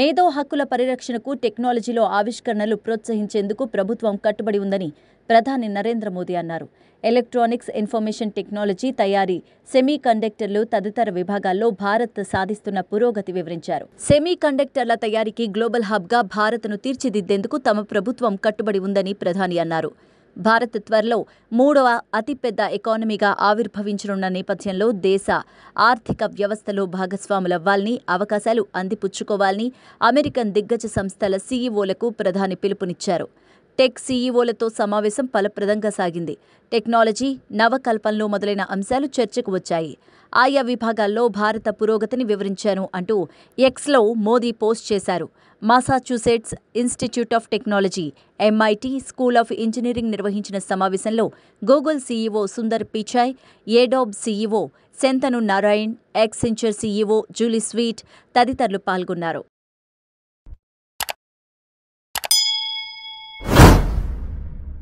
మేధో హక్కుల పరిరక్షణకు టెక్నాలజీలో ఆవిష్కరణలు ప్రోత్సహించేందుకు ప్రభుత్వం కట్టుబడి ఉందని ప్రధాని నరేంద్ర మోదీ అన్నారు. ఎలక్ట్రానిక్స్, ఇన్ఫర్మేషన్ టెక్నాలజీ, తయారీ, సెమీ కండక్టర్లు తదితర విభాగాల్లో భారత్ సాధిస్తున్న పురోగతి వివరించారు. సెమీ కండక్టర్ల తయారీకి గ్లోబల్ హబ్గా భారత్ను తీర్చిదిద్దేందుకు తమ ప్రభుత్వం కట్టుబడి ఉందని ప్రధాని అన్నారు. భారత్ త్వరలో 3వ అతిపెద్ద ఎకానమీగా ఆవిర్భవించనున్న నేపథ్యంలో దేశ ఆర్థిక వ్యవస్థలో భాగస్వాములవ్వాలని, అవకాశాలు అందిపుచ్చుకోవాలని అమెరికన్ దిగ్గజ సంస్థల సీఈఓలకు ప్రధాని పిలుపునిచ్చారు. టెక్ సీఈఓలతో సమావేశం ఫలప్రదంగా సాగింది. టెక్నాలజీ, నవకల్పనలో మొదలైన అంశాలు చర్చకు వచ్చాయి. ఆయా విభాగాల్లో భారత పురోగతిని వివరించాను అంటూ ఎక్స్లో మోదీ పోస్ట్ చేశారు. Massachusetts Institute of Technology, MIT, school of engineering నిర్వహించిన సమావేశంలో Google CEO Sundar Pichai, Adobe CEO Shantanu Narayen, Accenture CEO Julie Sweet తదితరులు పాల్గొన్నారు.